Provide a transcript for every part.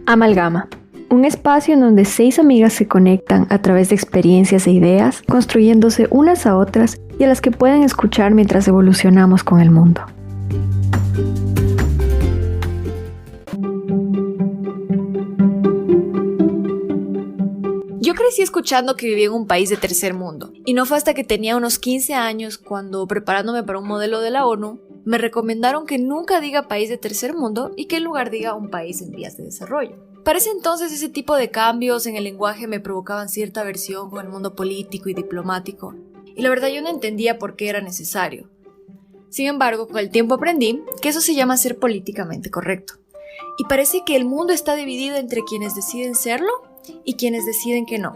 Amalgama, un espacio en donde 6 amigas se conectan a través de experiencias e ideas, construyéndose unas a otras y a las que pueden escuchar mientras evolucionamos con el mundo. Yo crecí escuchando que vivía en un país de tercer mundo, y no fue hasta que tenía unos 15 años cuando, preparándome para un modelo de la ONU, me recomendaron que nunca diga país de tercer mundo y que en lugar diga un país en vías de desarrollo. Para ese entonces ese tipo de cambios en el lenguaje me provocaban cierta aversión con el mundo político y diplomático, y la verdad yo no entendía por qué era necesario. Sin embargo, con el tiempo aprendí que eso se llama ser políticamente correcto, y parece que el mundo está dividido entre quienes deciden serlo y quienes deciden que no.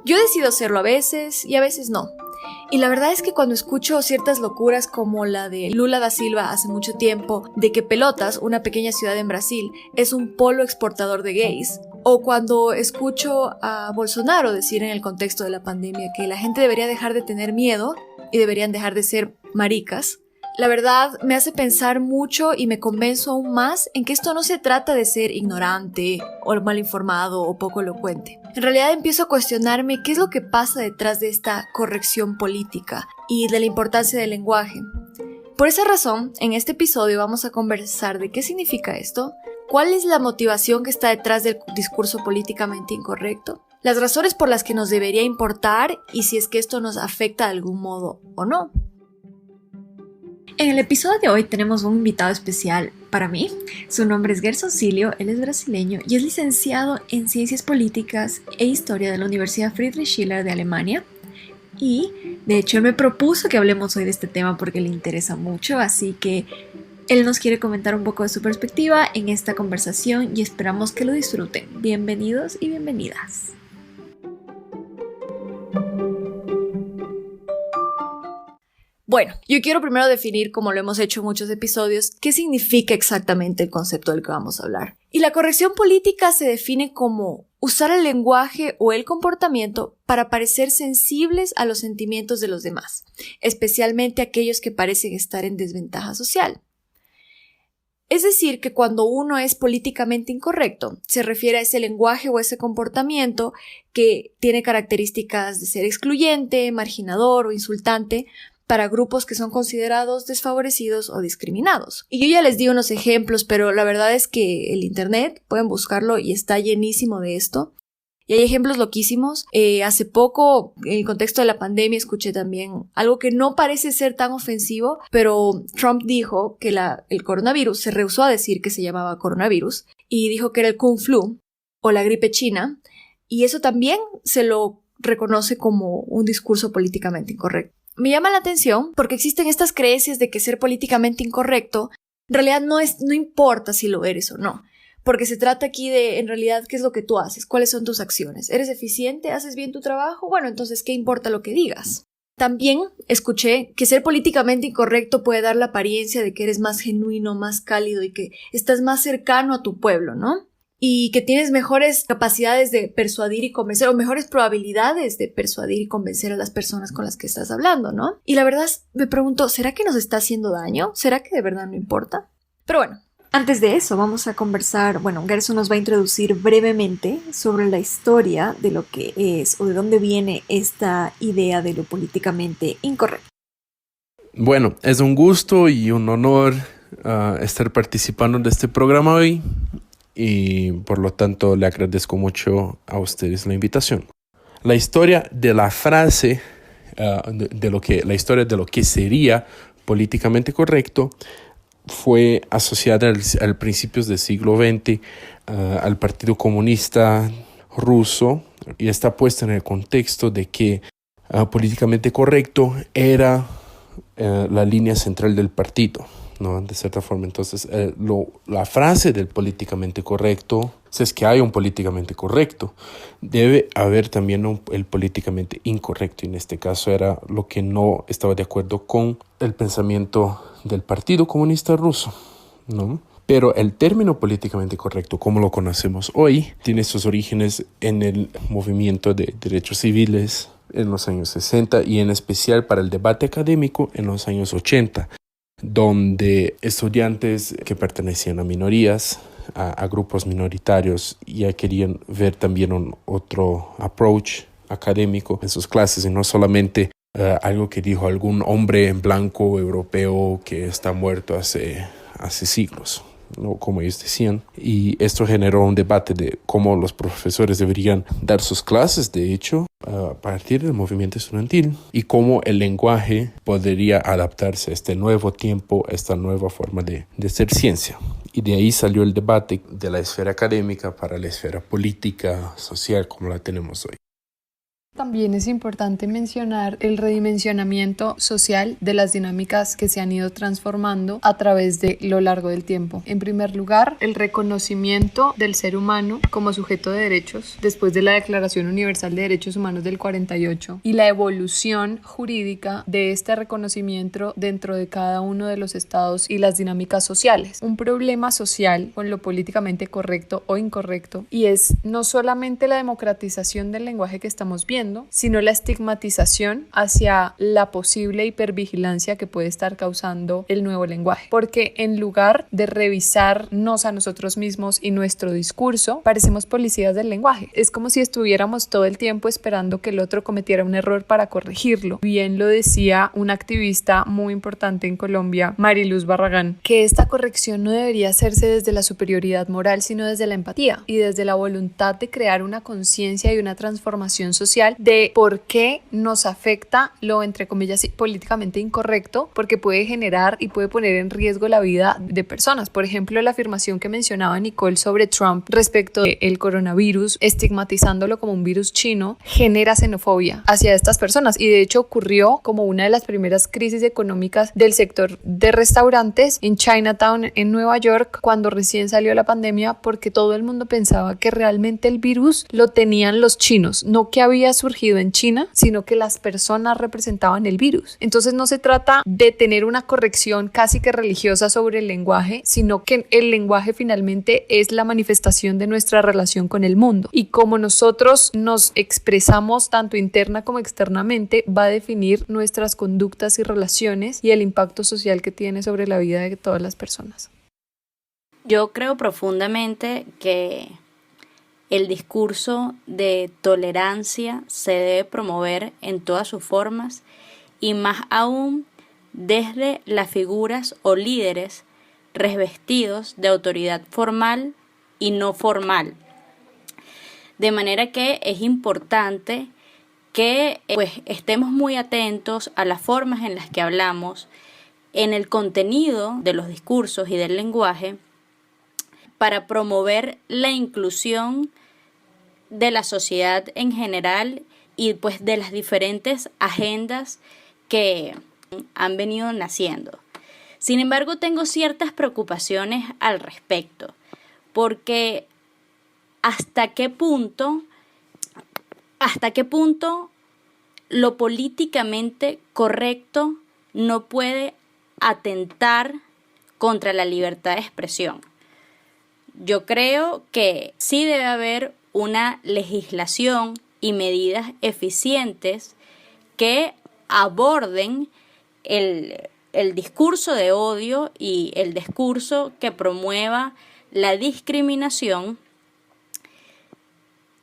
Yo decido serlo a veces y a veces no. Y la verdad es que cuando escucho ciertas locuras como la de Lula da Silva hace mucho tiempo, de que Pelotas, una pequeña ciudad en Brasil, es un polo exportador de gays, o cuando escucho a Bolsonaro decir en el contexto de la pandemia que la gente debería dejar de tener miedo y deberían dejar de ser maricas, la verdad me hace pensar mucho y me convenzo aún más en que esto no se trata de ser ignorante o mal informado o poco elocuente. En realidad empiezo a cuestionarme qué es lo que pasa detrás de esta corrección política y de la importancia del lenguaje. Por esa razón, en este episodio vamos a conversar de qué significa esto, cuál es la motivación que está detrás del discurso políticamente incorrecto, las razones por las que nos debería importar y si es que esto nos afecta de algún modo o no. En el episodio de hoy tenemos un invitado especial para mí. Su nombre es Gerson Silio, él es brasileño y es licenciado en Ciencias Políticas e Historia de la Universidad Friedrich Schiller de Alemania. Y de hecho él me propuso que hablemos hoy de este tema porque le interesa mucho, así que él nos quiere comentar un poco de su perspectiva en esta conversación y esperamos que lo disfruten. Bienvenidos y bienvenidas. Bueno, yo quiero primero definir, como lo hemos hecho en muchos episodios, qué significa exactamente el concepto del que vamos a hablar. Y la corrección política se define como usar el lenguaje o el comportamiento para parecer sensibles a los sentimientos de los demás, especialmente aquellos que parecen estar en desventaja social. Es decir, que cuando uno es políticamente incorrecto, se refiere a ese lenguaje o ese comportamiento que tiene características de ser excluyente, marginador o insultante, para grupos que son considerados desfavorecidos o discriminados. Y yo ya les di unos ejemplos, pero la verdad es que el internet, pueden buscarlo y está llenísimo de esto. Y hay ejemplos loquísimos. Hace poco, en el contexto de la pandemia, escuché también algo que no parece ser tan ofensivo, pero Trump dijo que el coronavirus, se rehusó a decir que se llamaba coronavirus, y dijo que era el Kung Flu o la gripe china, y eso también se lo reconoce como un discurso políticamente incorrecto. Me llama la atención porque existen estas creencias de que ser políticamente incorrecto en realidad no importa si lo eres o no, porque se trata aquí de, en realidad, qué es lo que tú haces, cuáles son tus acciones. ¿Eres eficiente? ¿Haces bien tu trabajo? Bueno, entonces, ¿qué importa lo que digas? También escuché que ser políticamente incorrecto puede dar la apariencia de que eres más genuino, más cálido y que estás más cercano a tu pueblo, ¿no? Y que tienes mejores capacidades de persuadir y convencer, o mejores probabilidades de persuadir y convencer a las personas con las que estás hablando, ¿no? Y la verdad me pregunto, ¿será que nos está haciendo daño? ¿Será que de verdad no importa? Pero bueno, antes de eso vamos a conversar, Gerson nos va a introducir brevemente sobre la historia de lo que es o de dónde viene esta idea de lo políticamente incorrecto. Bueno, es un gusto y un honor estar participando de este programa hoy. Y por lo tanto le agradezco mucho a ustedes la invitación. La historia de la frase, la historia de lo que sería políticamente correcto fue asociada al principios del siglo XX al Partido Comunista Ruso y está puesta en el contexto de que políticamente correcto era la línea central del partido, ¿no? De cierta forma, entonces la frase del políticamente correcto, si es que hay un políticamente correcto, debe haber también el políticamente incorrecto, y en este caso era lo que no estaba de acuerdo con el pensamiento del Partido Comunista Ruso, ¿no? Pero el término políticamente correcto, como lo conocemos hoy, tiene sus orígenes en el movimiento de derechos civiles en los años 60 y en especial para el debate académico en los años 80, donde estudiantes que pertenecían a minorías a grupos minoritarios. Ya querían ver también un otro approach académico en sus clases y no solamente algo que dijo algún hombre en blanco europeo que está muerto hace siglos, ¿no? Como ellos decían. Y esto generó un debate de cómo los profesores deberían dar sus clases, de hecho, a partir del movimiento estudiantil, y cómo el lenguaje podría adaptarse a este nuevo tiempo, a esta nueva forma de hacer ciencia. Y de ahí salió el debate de la esfera académica para la esfera política, social, como la tenemos hoy. También es importante mencionar el redimensionamiento social de las dinámicas que se han ido transformando a través de lo largo del tiempo. En primer lugar, el reconocimiento del ser humano como sujeto de derechos después de la Declaración Universal de Derechos Humanos del 48 y la evolución jurídica de este reconocimiento dentro de cada uno de los estados y las dinámicas sociales. Un problema social con lo políticamente correcto o incorrecto, y es no solamente la democratización del lenguaje que estamos viendo, sino la estigmatización hacia la posible hipervigilancia que puede estar causando el nuevo lenguaje. Porque en lugar de revisarnos a nosotros mismos y nuestro discurso, parecemos policías del lenguaje. Es como si estuviéramos todo el tiempo esperando que el otro cometiera un error para corregirlo. Bien lo decía una activista muy importante en Colombia, Mariluz Barragán, que esta corrección no debería hacerse desde la superioridad moral, sino desde la empatía y desde la voluntad de crear una conciencia y una transformación social de por qué nos afecta lo, entre comillas, políticamente incorrecto, porque puede generar y puede poner en riesgo la vida de personas. Por ejemplo, la afirmación que mencionaba Nicole sobre Trump respecto del coronavirus, estigmatizándolo como un virus chino, genera xenofobia hacia estas personas, y de hecho ocurrió como una de las primeras crisis económicas del sector de restaurantes en Chinatown, en Nueva York, cuando recién salió la pandemia, porque todo el mundo pensaba que realmente el virus lo tenían los chinos, no que había surgido en China, sino que las personas representaban el virus. Entonces no se trata de tener una corrección casi que religiosa sobre el lenguaje, sino que el lenguaje finalmente es la manifestación de nuestra relación con el mundo, y como nosotros nos expresamos tanto interna como externamente va a definir nuestras conductas y relaciones y el impacto social que tiene sobre la vida de todas las personas. Yo creo profundamente que el discurso de tolerancia se debe promover en todas sus formas, y más aún desde las figuras o líderes revestidos de autoridad formal y no formal. De manera que es importante que estemos muy atentos a las formas en las que hablamos, en el contenido de los discursos y del lenguaje, para promover la inclusión de la sociedad en general y pues de las diferentes agendas que han venido naciendo. Sin embargo, tengo ciertas preocupaciones al respecto, porque ¿hasta qué punto lo políticamente correcto no puede atentar contra la libertad de expresión? Yo creo que sí debe haber una legislación y medidas eficientes que aborden el discurso de odio y el discurso que promueva la discriminación.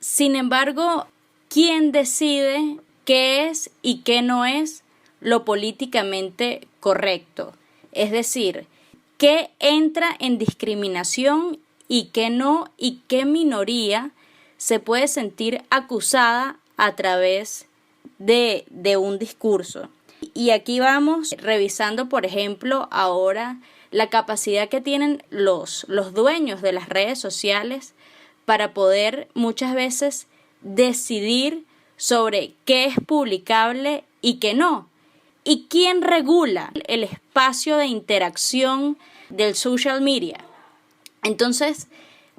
Sin embargo, ¿quién decide qué es y qué no es lo políticamente correcto? Es decir, ¿qué entra en discriminación y qué no, y qué minoría se puede sentir acusada a través de un discurso? Y aquí vamos revisando, por ejemplo, ahora la capacidad que tienen los dueños de las redes sociales para poder muchas veces decidir sobre qué es publicable y qué no. ¿Y quién regula el espacio de interacción del social media? Entonces,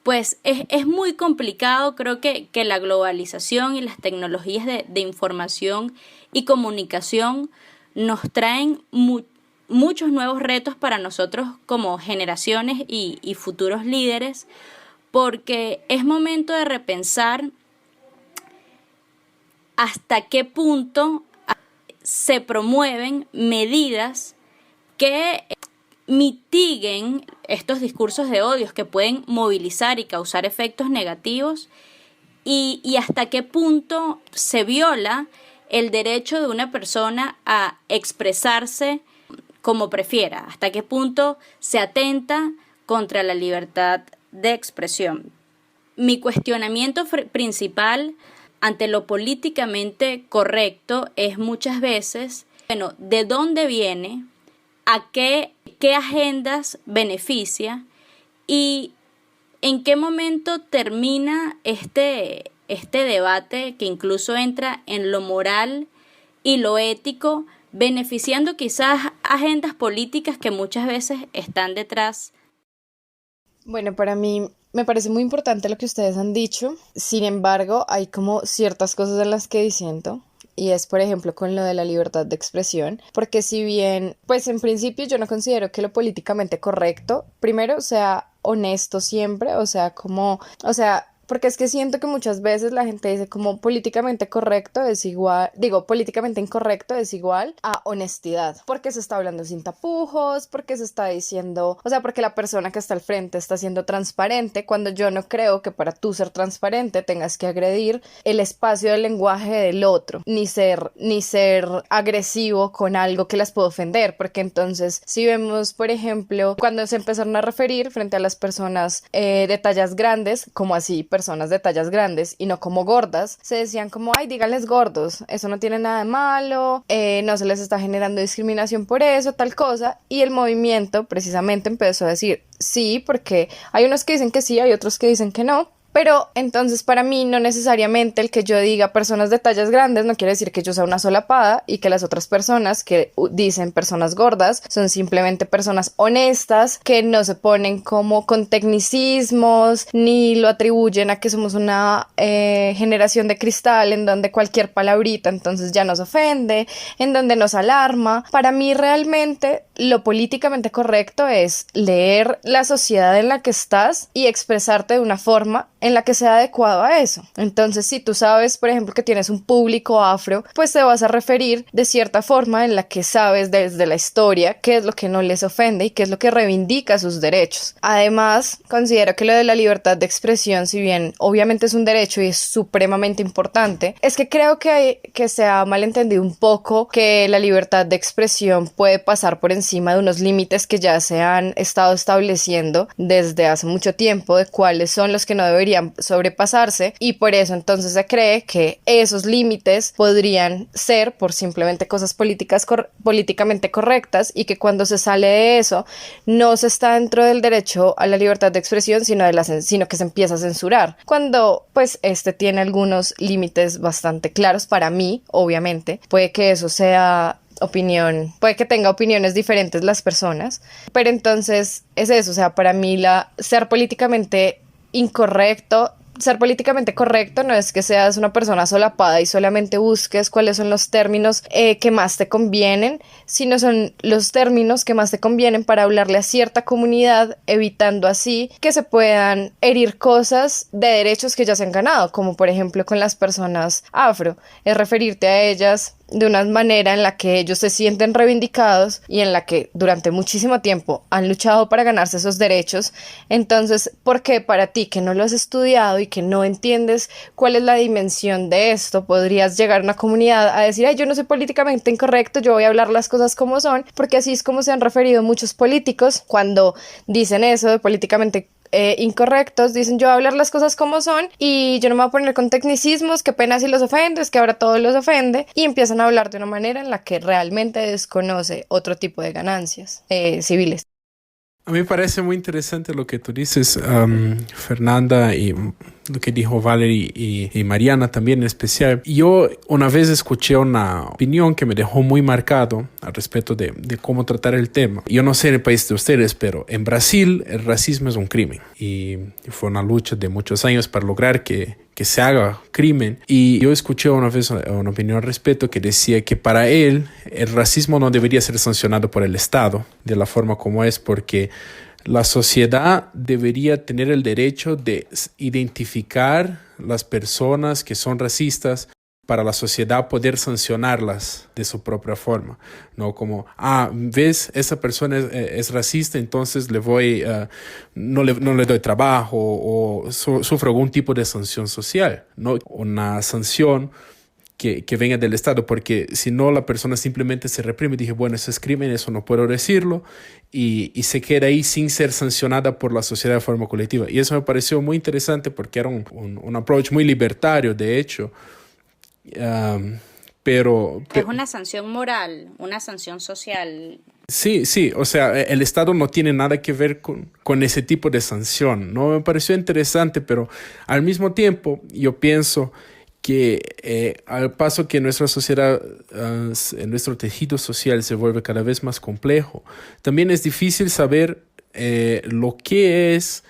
pues es muy complicado. Creo que la globalización y las tecnologías de información y comunicación nos traen muchos nuevos retos para nosotros como generaciones y futuros líderes, porque es momento de repensar hasta qué punto se promueven medidas que mitiguen estos discursos de odios que pueden movilizar y causar efectos negativos, y hasta qué punto se viola el derecho de una persona a expresarse como prefiera, hasta qué punto se atenta contra la libertad de expresión. Mi cuestionamiento principal ante lo políticamente correcto es muchas veces, bueno, ¿de dónde viene? ¿A qué agendas beneficia? ¿Y en qué momento termina este debate que incluso entra en lo moral y lo ético, beneficiando quizás agendas políticas que muchas veces están detrás? Bueno, para mí me parece muy importante lo que ustedes han dicho. Sin embargo, hay como ciertas cosas en las que disiento. Y es, por ejemplo, con lo de la libertad de expresión, porque si bien, pues en principio yo no considero que lo políticamente correcto, primero, sea honesto siempre, porque es que siento que muchas veces la gente dice como políticamente correcto es igual, políticamente incorrecto es igual a honestidad, porque se está hablando sin tapujos, porque se está diciendo, porque la persona que está al frente está siendo transparente, cuando yo no creo que para tú ser transparente tengas que agredir el espacio del lenguaje del otro, ni ser agresivo con algo que las puede ofender, porque entonces si vemos, por ejemplo, cuando se empezaron a referir frente a las personas de tallas grandes, como así, personas de tallas grandes y no como gordas, se decían como, ay, díganles gordos, eso no tiene nada de malo, no se les está generando discriminación por eso, tal cosa, y el movimiento precisamente empezó a decir, sí, porque hay unos que dicen que sí, hay otros que dicen que no. Pero entonces para mí no necesariamente el que yo diga personas de tallas grandes no quiere decir que yo sea una solapada y que las otras personas que dicen personas gordas son simplemente personas honestas que no se ponen como con tecnicismos ni lo atribuyen a que somos una generación de cristal en donde cualquier palabrita entonces ya nos ofende, en donde nos alarma. Para mí realmente lo políticamente correcto es leer la sociedad en la que estás y expresarte de una forma en la que sea adecuado a eso. Entonces, si tú sabes, por ejemplo, que tienes un público afro, pues te vas a referir de cierta forma en la que sabes desde la historia qué es lo que no les ofende y qué es lo que reivindica sus derechos. Además, considero que lo de la libertad de expresión, si bien obviamente es un derecho y es supremamente importante, es que creo que se ha malentendido un poco que la libertad de expresión puede pasar por encima de unos límites que ya se han estado estableciendo desde hace mucho tiempo, de cuáles son los que no deberían sobrepasarse, y por eso entonces se cree que esos límites podrían ser por simplemente cosas políticamente correctas, y que cuando se sale de eso no se está dentro del derecho a la libertad de expresión, sino que se empieza a censurar, cuando pues tiene algunos límites bastante claros. Para mí, obviamente, puede que eso sea opinión, puede que tenga opiniones diferentes las personas, pero entonces es eso, para mí ser políticamente correcto no es que seas una persona solapada y solamente busques cuáles son los términos que más te convienen, sino son los términos que más te convienen para hablarle a cierta comunidad, evitando así que se puedan herir cosas de derechos que ya se han ganado, como por ejemplo con las personas afro, es referirte a ellas de una manera en la que ellos se sienten reivindicados y en la que durante muchísimo tiempo han luchado para ganarse esos derechos. Entonces, ¿por qué para ti, que no lo has estudiado y que no entiendes cuál es la dimensión de esto, podrías llegar a una comunidad a decir, ay, yo no soy políticamente incorrecto, yo voy a hablar las cosas como son? Porque así es como se han referido muchos políticos cuando dicen eso de políticamente incorrectos, dicen, yo voy a hablar las cosas como son y yo no me voy a poner con tecnicismos, qué pena si los ofende, es que ahora todo los ofende, y empiezan a hablar de una manera en la que realmente desconoce otro tipo de ganancias civiles. A mí me parece muy interesante lo que tú dices, Fernanda, y lo que dijo Valerie y Mariana también en especial. Yo una vez escuché una opinión que me dejó muy marcado al respecto de cómo tratar el tema. Yo no sé en el país de ustedes, pero en Brasil el racismo es un crimen. Y fue una lucha de muchos años para lograr que se haga crimen. Y yo escuché una vez una opinión al respecto que decía que para él el racismo no debería ser sancionado por el Estado de la forma como es, porque la sociedad debería tener el derecho de identificar las personas que son racistas para la sociedad poder sancionarlas de su propia forma, ¿no? Como, ves, esa persona es racista, entonces no le doy trabajo o sufro algún tipo de sanción social, ¿no? Una sanción que venga del Estado, porque si no la persona simplemente se reprime y dice, bueno, eso es crimen, eso no puedo decirlo, y se queda ahí sin ser sancionada por la sociedad de forma colectiva. Y eso me pareció muy interesante porque era un approach muy libertario, de hecho. Pero es una sanción moral, una sanción social. Sí, o sea, el Estado no tiene nada que ver con ese tipo de sanción, ¿no? Me pareció interesante, pero al mismo tiempo yo pienso que al paso que nuestra sociedad, nuestro tejido social se vuelve cada vez más complejo, también es difícil saber lo que es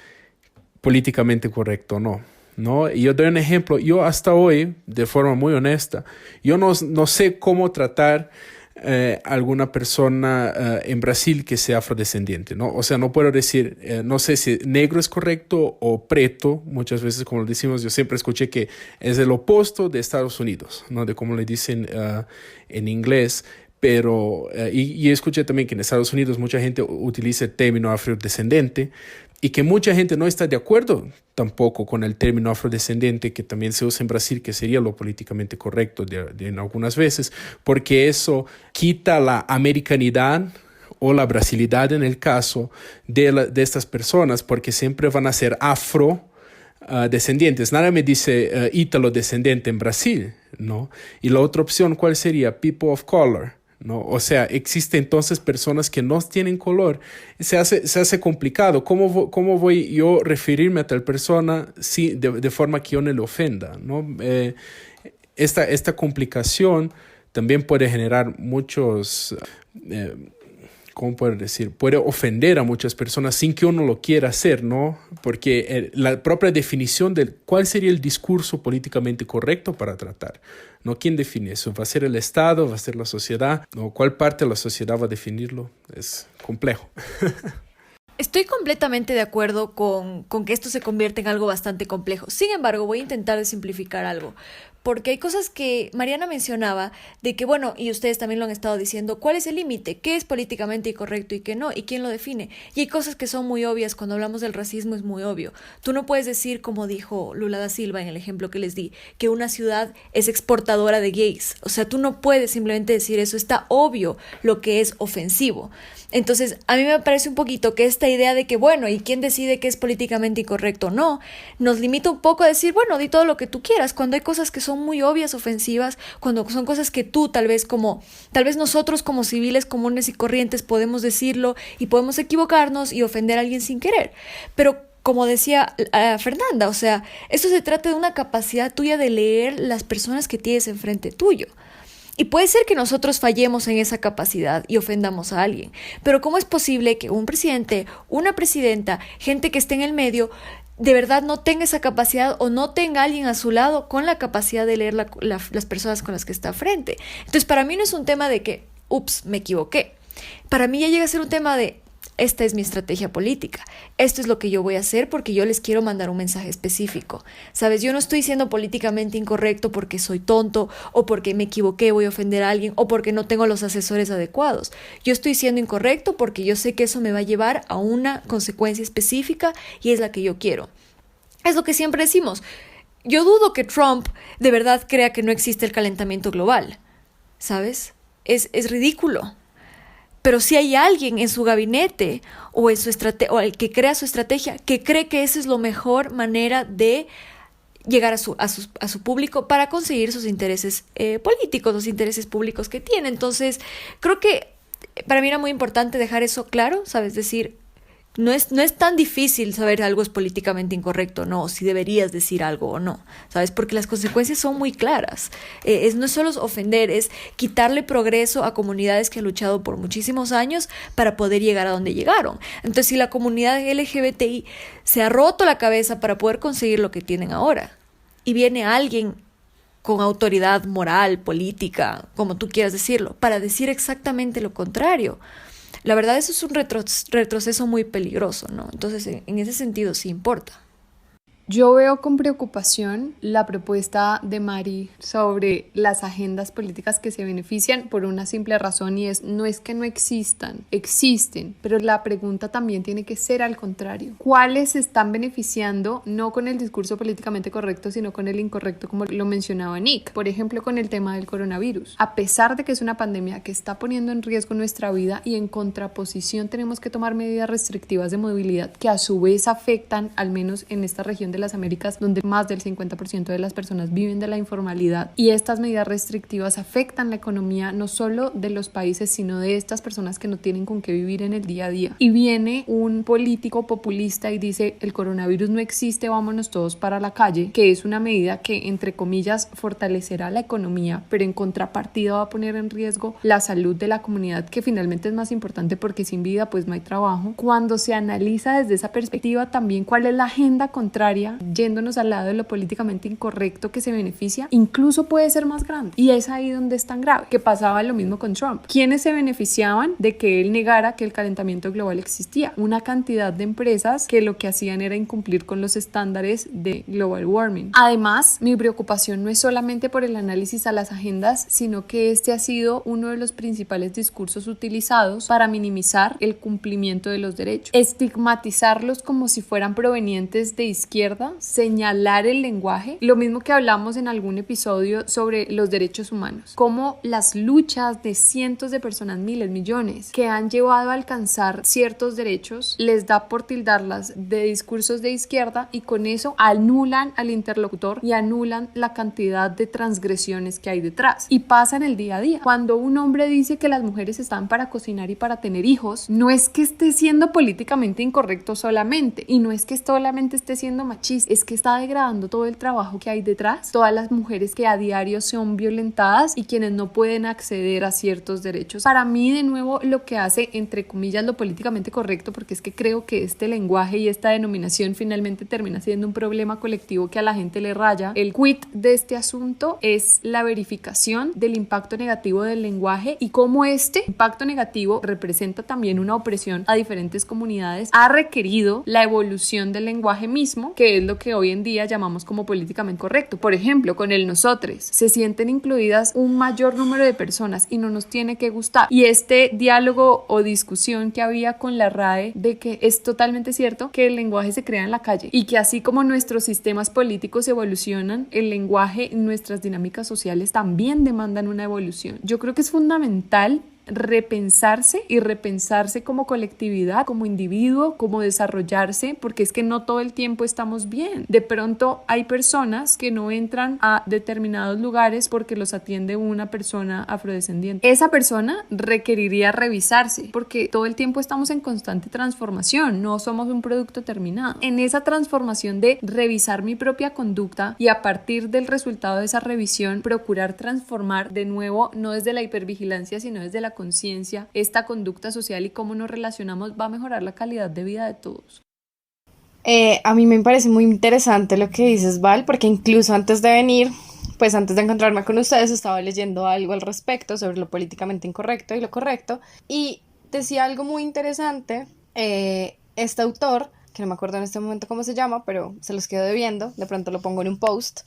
políticamente correcto o no. Y yo doy un ejemplo. Yo hasta hoy, de forma muy honesta, yo no sé cómo tratar alguna persona en Brasil que sea afrodescendiente, ¿no? O sea, no puedo decir, no sé si negro es correcto o preto. Muchas veces, como lo decimos, yo siempre escuché que es el opuesto de Estados Unidos, ¿no? De cómo le dicen en inglés. Pero, y escuché también que en Estados Unidos mucha gente utiliza el término afrodescendente y que mucha gente no está de acuerdo tampoco con el término afrodescendente que también se usa en Brasil, que sería lo políticamente correcto en algunas veces, porque eso quita la americanidad o la brasilidad en el caso de estas personas, porque siempre van a ser descendientes. Nada me dice ítalo descendente en Brasil, ¿no? Y la otra opción, ¿cuál sería? People of color, ¿no? O sea, existen entonces personas que no tienen color. Se hace complicado. ¿Cómo voy yo a referirme a tal persona de forma que yo no le ofenda, ¿no? Esta complicación también puede generar muchos... ¿cómo puedo decir? Puede ofender a muchas personas sin que uno lo quiera hacer, ¿no? Porque la propia definición de cuál sería el discurso políticamente correcto para tratar, ¿no? ¿Quién define eso? ¿Va a ser el Estado? ¿Va a ser la sociedad? ¿O cuál parte de la sociedad va a definirlo? Es complejo. Estoy completamente de acuerdo con que esto se convierte en algo bastante complejo. Sin embargo, voy a intentar de simplificar algo. Porque hay cosas que Mariana mencionaba de que, bueno, y ustedes también lo han estado diciendo, ¿cuál es el límite? ¿Qué es políticamente incorrecto y qué no? ¿Y quién lo define? Y hay cosas que son muy obvias. Cuando hablamos del racismo es muy obvio. Tú no puedes decir, como dijo Lula da Silva en el ejemplo que les di, que una ciudad es exportadora de gays. O sea, tú no puedes simplemente decir eso. Está obvio lo que es ofensivo. Entonces, a mí me parece un poquito que esta idea de que, bueno, ¿y quién decide qué es políticamente incorrecto? No, nos limita un poco a decir, bueno, di todo lo que tú quieras, cuando hay cosas que son muy obvias, ofensivas, cuando son cosas que tú tal vez nosotros como civiles comunes y corrientes podemos decirlo y podemos equivocarnos y ofender a alguien sin querer. Pero como decía Fernanda, o sea, esto se trata de una capacidad tuya de leer las personas que tienes enfrente tuyo. Y puede ser que nosotros fallemos en esa capacidad y ofendamos a alguien, pero ¿cómo es posible que un presidente, una presidenta, gente que esté en el medio, de verdad no tenga esa capacidad o no tenga a alguien a su lado con la capacidad de leer las personas con las que está frente? Entonces, para mí no es un tema de que, me equivoqué. Para mí ya llega a ser un tema de, esta es mi estrategia política. Esto es lo que yo voy a hacer porque yo les quiero mandar un mensaje específico. ¿Sabes? Yo no estoy siendo políticamente incorrecto porque soy tonto o porque me equivoqué, voy a ofender a alguien o porque no tengo los asesores adecuados. Yo estoy siendo incorrecto porque yo sé que eso me va a llevar a una consecuencia específica y es la que yo quiero. Es lo que siempre decimos. Yo dudo que Trump de verdad crea que no existe el calentamiento global. ¿Sabes? Es ridículo. Pero si hay alguien en su gabinete o el que crea su estrategia que cree que esa es la mejor manera de llegar a su público para conseguir sus intereses políticos, los intereses públicos que tiene. Entonces, creo que para mí era muy importante dejar eso claro, ¿sabes? Decir, no es tan difícil saber algo es políticamente incorrecto o no, si deberías decir algo o no, ¿sabes? Porque las consecuencias son muy claras. No es solo ofender, es quitarle progreso a comunidades que han luchado por muchísimos años para poder llegar a donde llegaron. Entonces, si la comunidad LGBTI se ha roto la cabeza para poder conseguir lo que tienen ahora, y viene alguien con autoridad moral, política, como tú quieras decirlo, para decir exactamente lo contrario, la verdad eso es un retroceso muy peligroso, ¿no? Entonces, en ese sentido sí importa. Yo veo con preocupación la propuesta de Mari sobre las agendas políticas que se benefician por una simple razón, y no es que no existan, existen, pero la pregunta también tiene que ser al contrario. ¿Cuáles se están beneficiando no con el discurso políticamente correcto, sino con el incorrecto, como lo mencionaba Nick? Por ejemplo, con el tema del coronavirus. A pesar de que es una pandemia que está poniendo en riesgo nuestra vida, y en contraposición tenemos que tomar medidas restrictivas de movilidad que a su vez afectan, al menos en esta región de las Américas, donde más del 50% de las personas viven de la informalidad, y estas medidas restrictivas afectan la economía no solo de los países, sino de estas personas que no tienen con qué vivir en el día a día. Y viene un político populista y dice: el coronavirus no existe, vámonos todos para la calle, que es una medida que, entre comillas, fortalecerá la economía, pero en contrapartida va a poner en riesgo la salud de la comunidad, que finalmente es más importante, porque sin vida pues no hay trabajo. Cuando se analiza desde esa perspectiva también cuál es la agenda contraria, yéndonos al lado de lo políticamente incorrecto que se beneficia, incluso puede ser más grande, y es ahí donde es tan grave, que pasaba lo mismo con Trump. ¿Quiénes se beneficiaban de que él negara que el calentamiento global existía? Una cantidad de empresas que lo que hacían era incumplir con los estándares de global warming. Además, mi preocupación no es solamente por el análisis a las agendas, sino que este ha sido uno de los principales discursos utilizados para minimizar el cumplimiento de los derechos, estigmatizarlos como si fueran provenientes de izquierda, señalar el lenguaje, lo mismo que hablamos en algún episodio sobre los derechos humanos, como las luchas de cientos de personas, miles, millones, que han llevado a alcanzar ciertos derechos, les da por tildarlas de discursos de izquierda, y con eso anulan al interlocutor y anulan la cantidad de transgresiones que hay detrás. Y pasa en el día a día. Cuando un hombre dice que las mujeres están para cocinar y para tener hijos, no es que esté siendo políticamente incorrecto solamente, y no es que solamente esté siendo machista, es que está degradando todo el trabajo que hay detrás, todas las mujeres que a diario son violentadas y quienes no pueden acceder a ciertos derechos. Para mí, de nuevo, lo que hace, entre comillas, lo políticamente correcto, porque es que creo que este lenguaje y esta denominación finalmente termina siendo un problema colectivo que a la gente le raya. El quid de este asunto es la verificación del impacto negativo del lenguaje, y cómo este impacto negativo representa también una opresión a diferentes comunidades, ha requerido la evolución del lenguaje mismo, que es lo que hoy en día llamamos como políticamente correcto. Por ejemplo, con el nosotres se sienten incluidas un mayor número de personas y no nos tiene que gustar. Y este diálogo o discusión que había con la RAE de que es totalmente cierto que el lenguaje se crea en la calle, y que así como nuestros sistemas políticos evolucionan, el lenguaje, nuestras dinámicas sociales también demandan una evolución. Yo creo que es fundamental repensarse como colectividad, como individuo, como desarrollarse, porque es que no todo el tiempo estamos bien. De pronto hay personas que no entran a determinados lugares porque los atiende una persona afrodescendiente. Esa persona requeriría revisarse, porque todo el tiempo estamos en constante transformación, no somos un producto terminado. En esa transformación de revisar mi propia conducta, y a partir del resultado de esa revisión procurar transformar de nuevo, no desde la hipervigilancia, sino desde la conciencia, esta conducta social, y cómo nos relacionamos, va a mejorar la calidad de vida de todos. A mí me parece muy interesante lo que dices, Val, porque incluso antes de venir, pues antes de encontrarme con ustedes, estaba leyendo algo al respecto sobre lo políticamente incorrecto y lo correcto, y decía algo muy interesante, este autor, que no me acuerdo en este momento cómo se llama, pero se los quedo debiendo, de pronto lo pongo en un post,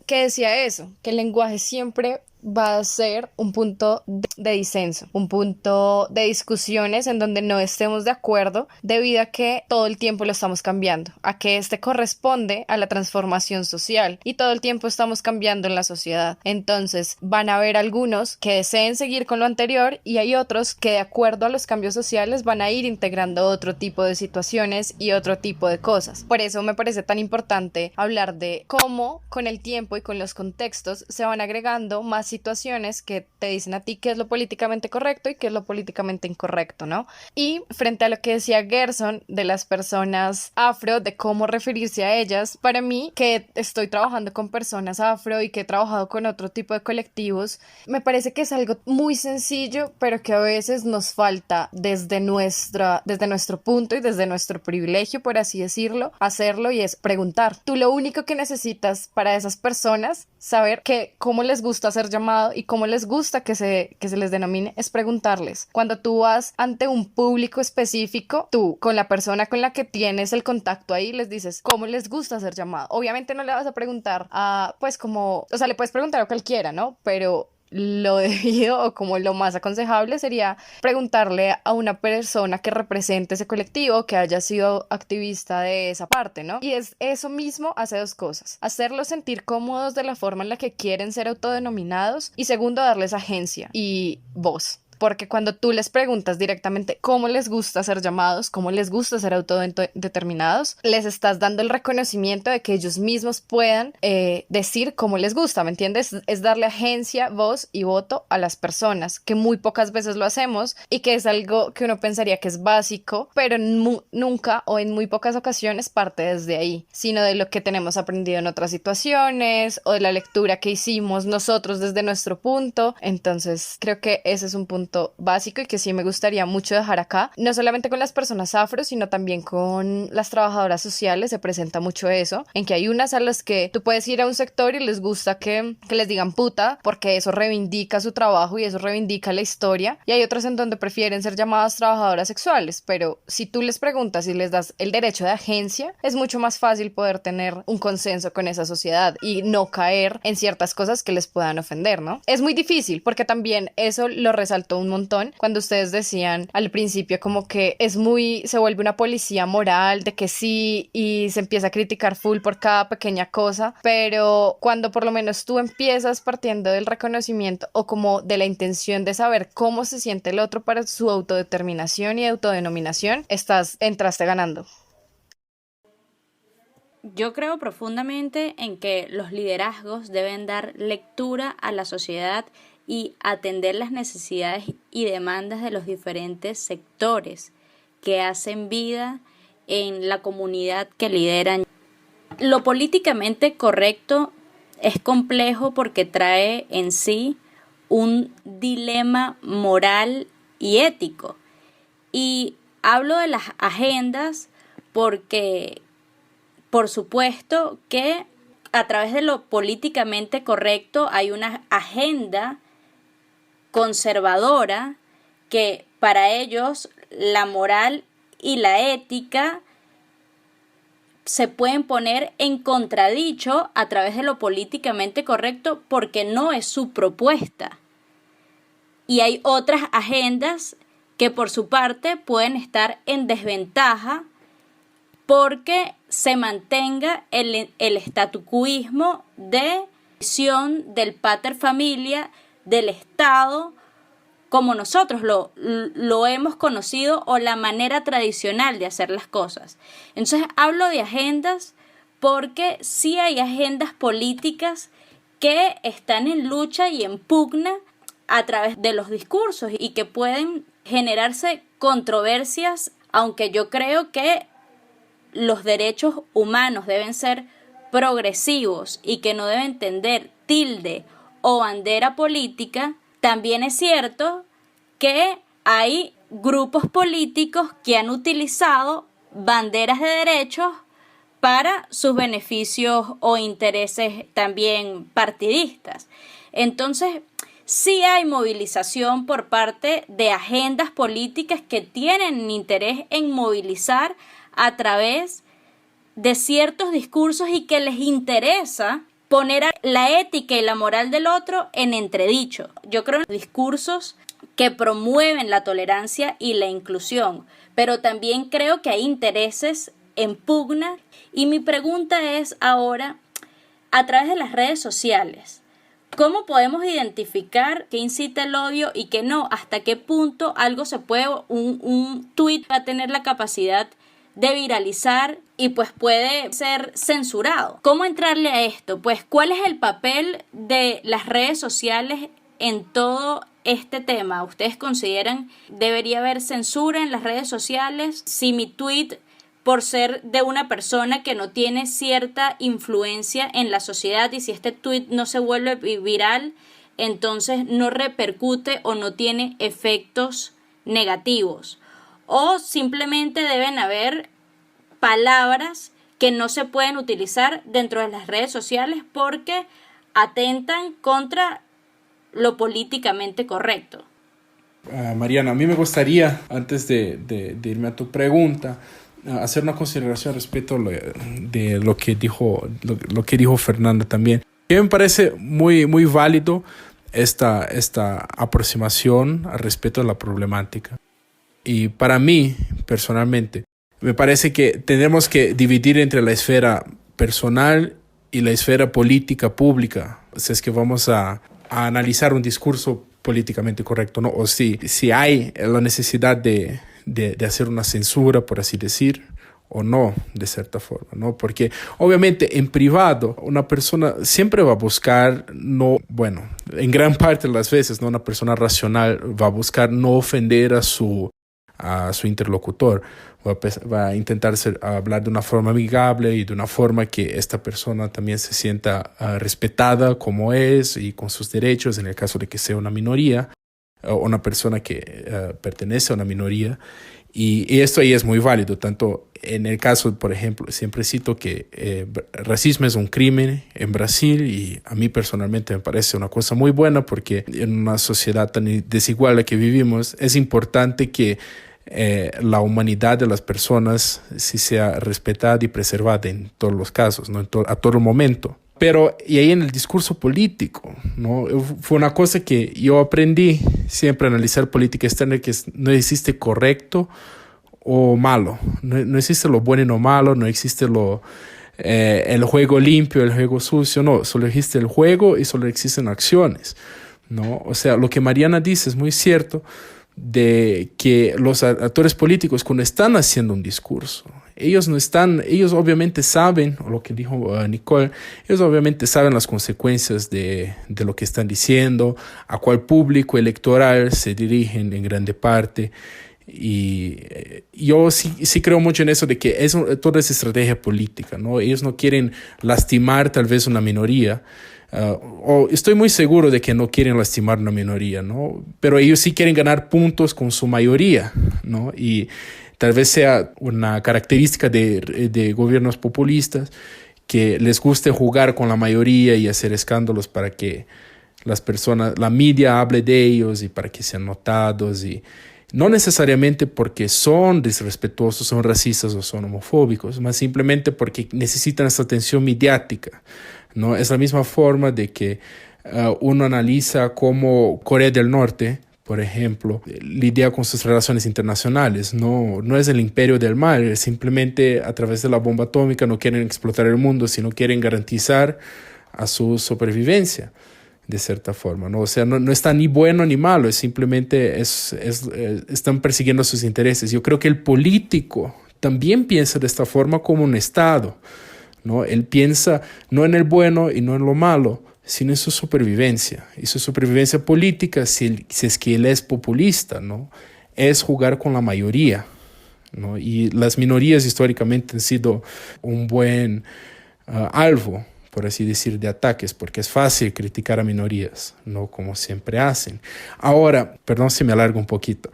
que decía eso, que el lenguaje siempre va a ser un punto de disenso, un punto de discusiones en donde no estemos de acuerdo, debido a que todo el tiempo lo estamos cambiando, a que este corresponde a la transformación social, y todo el tiempo estamos cambiando en la sociedad. Entonces van a haber algunos que deseen seguir con lo anterior, y hay otros que, de acuerdo a los cambios sociales, van a ir integrando otro tipo de situaciones y otro tipo de cosas. Por eso me parece tan importante hablar de cómo con el tiempo y con los contextos se van agregando más situaciones que te dicen a ti qué es lo políticamente correcto y qué es lo políticamente incorrecto, ¿no? Y frente a lo que decía Gerson de las personas afro, de cómo referirse a ellas, para mí, que estoy trabajando con personas afro y que he trabajado con otro tipo de colectivos, me parece que es algo muy sencillo, pero que a veces nos falta desde nuestro punto y desde nuestro privilegio, por así decirlo, hacerlo, y es preguntar. Tú lo único que necesitas para esas personas, saber cómo les gusta ser llamadas llamado y cómo les gusta que se les denomine, es preguntarles. Cuando tú vas ante un público específico, tú con la persona con la que tienes el contacto ahí les dices cómo les gusta ser llamado. Obviamente no le vas a preguntar a, pues como, o sea, le puedes preguntar a cualquiera, ¿no? Pero lo debido o como lo más aconsejable sería preguntarle a una persona que represente ese colectivo, que haya sido activista de esa parte, ¿no? Y es eso mismo, hace dos cosas: hacerlos sentir cómodos de la forma en la que quieren ser autodenominados, y segundo, darles agencia y voz. Porque cuando tú les preguntas directamente cómo les gusta ser llamados, cómo les gusta ser autodeterminados, les estás dando el reconocimiento de que ellos mismos puedan decir cómo les gusta, ¿me entiendes? Es darle agencia, voz y voto a las personas, que muy pocas veces lo hacemos y que es algo que uno pensaría que es básico, pero nunca o en muy pocas ocasiones parte desde ahí, sino de lo que tenemos aprendido en otras situaciones o de la lectura que hicimos nosotros desde nuestro punto. Entonces creo que ese es un punto básico y que sí me gustaría mucho dejar acá, no solamente con las personas afro, sino también con las trabajadoras sociales. Se presenta mucho eso, en que hay unas a las que tú puedes ir a un sector y les gusta que les digan puta, porque eso reivindica su trabajo y eso reivindica la historia, y hay otras en donde prefieren ser llamadas trabajadoras sexuales, pero si tú les preguntas y les das el derecho de agencia, es mucho más fácil poder tener un consenso con esa sociedad y no caer en ciertas cosas que les puedan ofender, ¿no? Es muy difícil, porque también eso lo resaltó un montón cuando ustedes decían al principio como que se vuelve una policía moral de que sí, y se empieza a criticar full por cada pequeña cosa, pero cuando por lo menos tú empiezas partiendo del reconocimiento o como de la intención de saber cómo se siente el otro para su autodeterminación y autodenominación, entraste ganando. Yo creo profundamente en que los liderazgos deben dar lectura a la sociedad y atender las necesidades y demandas de los diferentes sectores que hacen vida en la comunidad que lideran. Lo políticamente correcto es complejo porque trae en sí un dilema moral y ético. Y hablo de las agendas porque, por supuesto, que a través de lo políticamente correcto hay una agenda conservadora que para ellos la moral y la ética se pueden poner en contradicho a través de lo políticamente correcto porque no es su propuesta. Y hay otras agendas que por su parte pueden estar en desventaja porque se mantenga el estatucuismo de visión del pater familia, del Estado, como nosotros lo hemos conocido, o la manera tradicional de hacer las cosas. Entonces hablo de agendas porque sí hay agendas políticas que están en lucha y en pugna a través de los discursos y que pueden generarse controversias, aunque yo creo que los derechos humanos deben ser progresivos y que no deben tener tilde o bandera política. También es cierto que hay grupos políticos que han utilizado banderas de derechos para sus beneficios o intereses también partidistas. Entonces, sí hay movilización por parte de agendas políticas que tienen interés en movilizar a través de ciertos discursos y que les interesa poner la ética y la moral del otro en entredicho. Yo creo en los discursos que promueven la tolerancia y la inclusión, pero también creo que hay intereses en pugna. Y mi pregunta es ahora, a través de las redes sociales, ¿cómo podemos identificar qué incita el odio y qué no? ¿Hasta qué punto algo se puede, un tweet va a tener la capacidad de viralizar y pues puede ser censurado? ¿Cómo entrarle a esto? Pues, ¿cuál es el papel de las redes sociales en todo este tema? ¿Ustedes consideran debería haber censura en las redes sociales? Si mi tweet, por ser de una persona que no tiene cierta influencia en la sociedad, y si este tweet no se vuelve viral, entonces no repercute o no tiene efectos negativos. O simplemente deben haber palabras que no se pueden utilizar dentro de las redes sociales porque atentan contra lo políticamente correcto? Mariana, a mí me gustaría, antes de irme a tu pregunta, hacer una consideración respecto de lo que dijo Fernanda también. A mí me parece muy, muy válido esta aproximación al respecto de la problemática. Y para mí, personalmente, me parece que tenemos que dividir entre la esfera personal y la esfera política pública. Si es que vamos a analizar un discurso políticamente correcto, ¿no? O si hay la necesidad de hacer una censura, por así decir, o no, de cierta forma, ¿no? Porque obviamente en privado una persona siempre va a buscar, en gran parte de las veces, ¿no? Una persona racional va a buscar no ofender a su interlocutor, va a intentar hablar de una forma amigable y de una forma que esta persona también se sienta respetada como es y con sus derechos en el caso de que sea una minoría o una persona que pertenece a una minoría. Y esto ahí es muy válido, tanto en el caso, por ejemplo, siempre cito que racismo es un crimen en Brasil y a mí personalmente me parece una cosa muy buena porque en una sociedad tan desigual en la que vivimos es importante que la humanidad de las personas sí sea respetada y preservada en todos los casos, ¿no? A todo momento. Pero, y ahí en el discurso político, ¿no? Fue una cosa que yo aprendí siempre a analizar política externa, que no existe correcto o malo. No existe lo bueno y lo malo, no existe el juego limpio, el juego sucio, no. Solo existe el juego y solo existen acciones, ¿no? O sea, lo que Mariana dice es muy cierto, de que los actores políticos cuando están haciendo un discurso, ellos obviamente saben, o lo que dijo Nicole, ellos obviamente saben las consecuencias de lo que están diciendo, a cuál público electoral se dirigen en grande parte. Y yo sí creo mucho en eso de que toda esa estrategia política, ¿no? Ellos no quieren lastimar tal vez una minoría, o estoy muy seguro de que no quieren lastimar una minoría, ¿no? Pero ellos sí quieren ganar puntos con su mayoría, ¿no? Y tal vez sea una característica de gobiernos populistas que les guste jugar con la mayoría y hacer escándalos para que la media hable de ellos y para que sean notados, y no necesariamente porque son desrespetuosos, son racistas o son homofóbicos, más simplemente porque necesitan esa atención mediática, ¿no? Es la misma forma de que uno analiza cómo Corea del Norte, por ejemplo, lidia con sus relaciones internacionales. No es el imperio del mal, simplemente a través de la bomba atómica no quieren explotar el mundo, sino quieren garantizar a su supervivencia, de cierta forma, ¿no? O sea, no está ni bueno ni malo, es simplemente están persiguiendo sus intereses. Yo creo que el político también piensa de esta forma como un Estado, ¿no? Él piensa no en el bueno y no en lo malo, sino en su supervivencia. Y su supervivencia política, si es que él es populista, ¿no? Es jugar con la mayoría, ¿no? Y las minorías históricamente han sido un buen alvo, por así decir, de ataques, porque es fácil criticar a minorías, no como siempre hacen. Ahora, perdón si me alargo un poquito,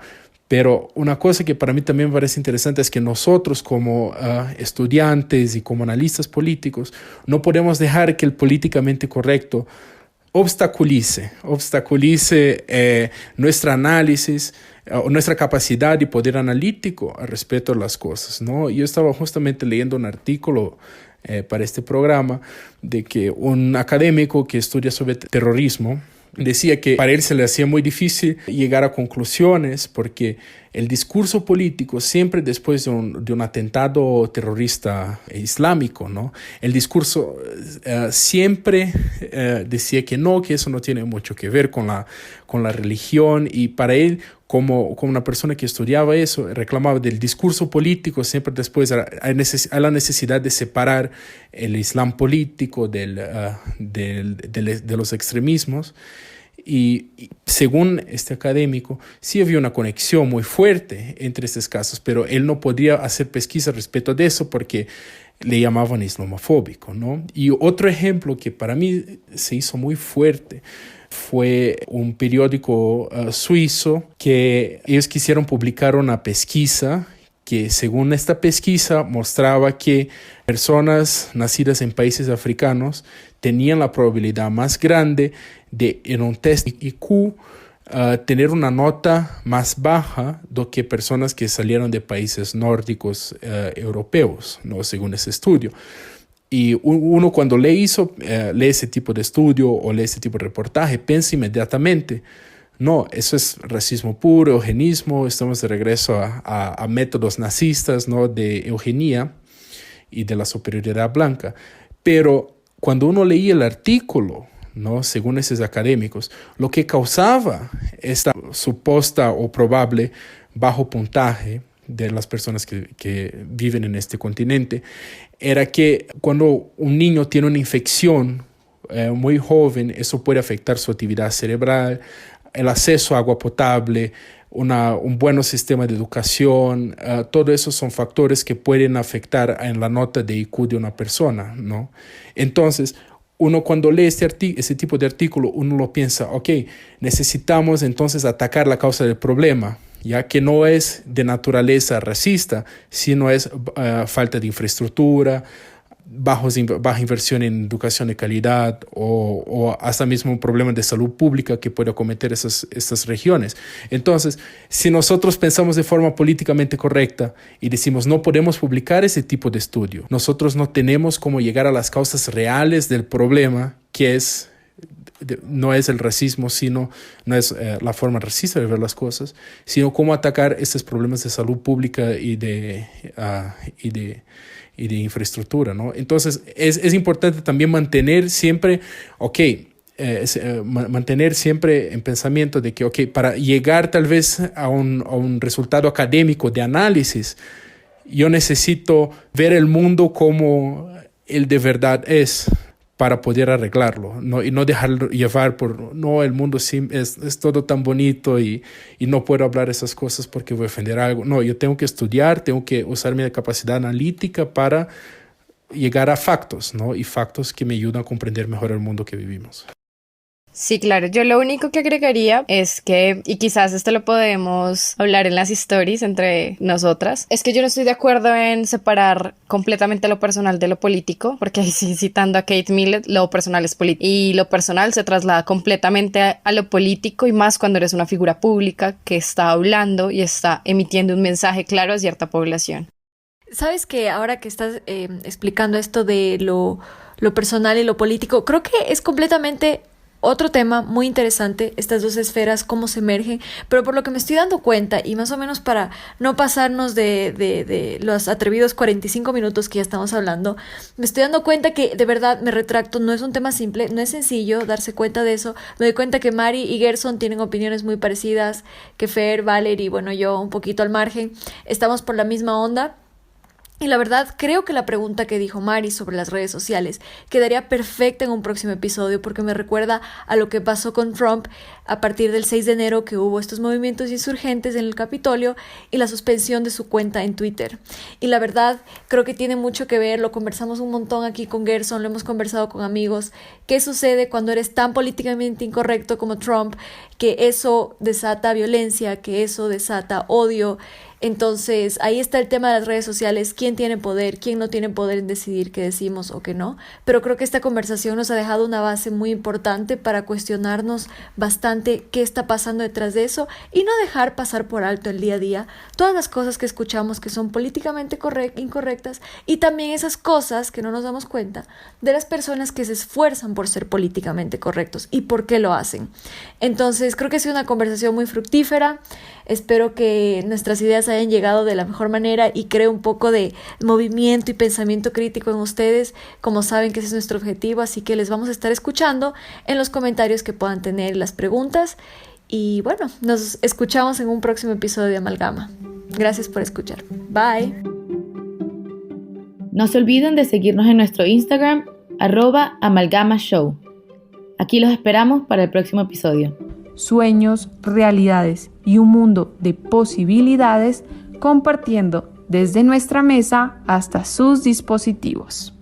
pero una cosa que para mí también me parece interesante es que nosotros como estudiantes y como analistas políticos no podemos dejar que el políticamente correcto obstaculice nuestro análisis o nuestra capacidad de poder analítico al respecto de las cosas, ¿no? Yo estaba justamente leyendo un artículo para este programa de que un académico que estudia sobre terrorismo decía que para él se le hacía muy difícil llegar a conclusiones porque el discurso político siempre después de un atentado terrorista islámico, ¿no? El discurso siempre decía que eso no tiene mucho que ver con la religión, y para él como una persona que estudiaba eso, reclamaba del discurso político siempre después a la necesidad de separar el islam político de los extremismos. Y según este académico, sí había una conexión muy fuerte entre estos casos, pero él no podía hacer pesquisa respecto de eso porque le llamaban islamofóbico, ¿no? Y otro ejemplo que para mí se hizo muy fuerte fue un periódico suizo que ellos quisieron publicar una pesquisa que según esta pesquisa mostraba que personas nacidas en países africanos tenían la probabilidad más grande de en un test IQ tener una nota más baja do que personas que salieron de países nórdicos europeos, ¿no? Según ese estudio. Y uno cuando lee ese tipo de estudio o lee ese tipo de reportaje, piensa inmediatamente, no, eso es racismo puro, eugenismo, estamos de regreso a métodos nazistas, ¿no? De eugenía y de la superioridad blanca. Pero cuando uno leía el artículo, ¿no? Según esos académicos, lo que causaba esta supuesta o probable bajo puntaje de las personas que viven en este continente era que cuando un niño tiene una infección muy joven, eso puede afectar su actividad cerebral, el acceso a agua potable, un buen sistema de educación, todo eso son factores que pueden afectar en la nota de IQ de una persona, ¿no? Entonces, uno cuando lee ese tipo de artículo, uno lo piensa, ok, necesitamos entonces atacar la causa del problema, ya que no es de naturaleza racista, sino es falta de infraestructura, baja inversión en educación de calidad o hasta mismo un problema de salud pública que puede acometer estas regiones. Entonces, si nosotros pensamos de forma políticamente correcta y decimos no podemos publicar ese tipo de estudio, nosotros no tenemos cómo llegar a las causas reales del problema, que no es el racismo, sino no es la forma racista de ver las cosas, sino cómo atacar estos problemas de salud pública y de infraestructura, ¿no? Entonces es importante también mantener siempre, mantener siempre en pensamiento de que, para llegar tal vez a un resultado académico de análisis, yo necesito ver el mundo como él de verdad es para poder arreglarlo, ¿no? Y no dejarlo llevar por, no, el mundo sí es todo tan bonito y no puedo hablar esas cosas porque voy a ofender algo. No, yo tengo que estudiar, tengo que usar mi capacidad analítica para llegar a factos, ¿no? Y factos que me ayudan a comprender mejor el mundo que vivimos. Sí, claro. Yo lo único que agregaría es que, y quizás esto lo podemos hablar en las stories entre nosotras, es que yo no estoy de acuerdo en separar completamente lo personal de lo político, porque ahí sí, citando a Kate Millett, lo personal es político y lo personal se traslada completamente a lo político, y más cuando eres una figura pública que está hablando y está emitiendo un mensaje claro a cierta población. Sabes que ahora que estás explicando esto de lo personal y lo político, creo que es completamente otro tema muy interesante, estas dos esferas, cómo se emergen, pero por lo que me estoy dando cuenta, y más o menos para no pasarnos de los atrevidos 45 minutos que ya estamos hablando, me estoy dando cuenta que, de verdad, me retracto, no es un tema simple, no es sencillo darse cuenta de eso. Me doy cuenta que Mari y Gerson tienen opiniones muy parecidas, que Fer, Valerie y bueno, yo un poquito al margen, estamos por la misma onda. Y la verdad, creo que la pregunta que dijo Mari sobre las redes sociales quedaría perfecta en un próximo episodio, porque me recuerda a lo que pasó con Trump a partir del 6 de enero, que hubo estos movimientos insurgentes en el Capitolio y la suspensión de su cuenta en Twitter. Y la verdad, creo que tiene mucho que ver, lo conversamos un montón aquí con Gerson, lo hemos conversado con amigos. ¿Qué sucede cuando eres tan políticamente incorrecto como Trump? Que eso desata violencia, que eso desata odio. Entonces, ahí está el tema de las redes sociales, quién tiene poder, quién no tiene poder en decidir qué decimos o qué no, pero creo que esta conversación nos ha dejado una base muy importante para cuestionarnos bastante qué está pasando detrás de eso y no dejar pasar por alto el día a día todas las cosas que escuchamos que son políticamente incorrectas, y también esas cosas que no nos damos cuenta de las personas que se esfuerzan por ser políticamente correctos y por qué lo hacen. Entonces, creo que ha sido una conversación muy fructífera. Espero que nuestras ideas hayan llegado de la mejor manera y creo un poco de movimiento y pensamiento crítico en ustedes. Como saben que ese es nuestro objetivo, así que les vamos a estar escuchando en los comentarios que puedan tener, las preguntas. Y bueno, nos escuchamos en un próximo episodio de Amalgama. Gracias por escuchar. Bye. No se olviden de seguirnos en nuestro Instagram, @amalgamashow. Aquí los esperamos para el próximo episodio. Sueños, realidades y un mundo de posibilidades, compartiendo desde nuestra mesa hasta sus dispositivos.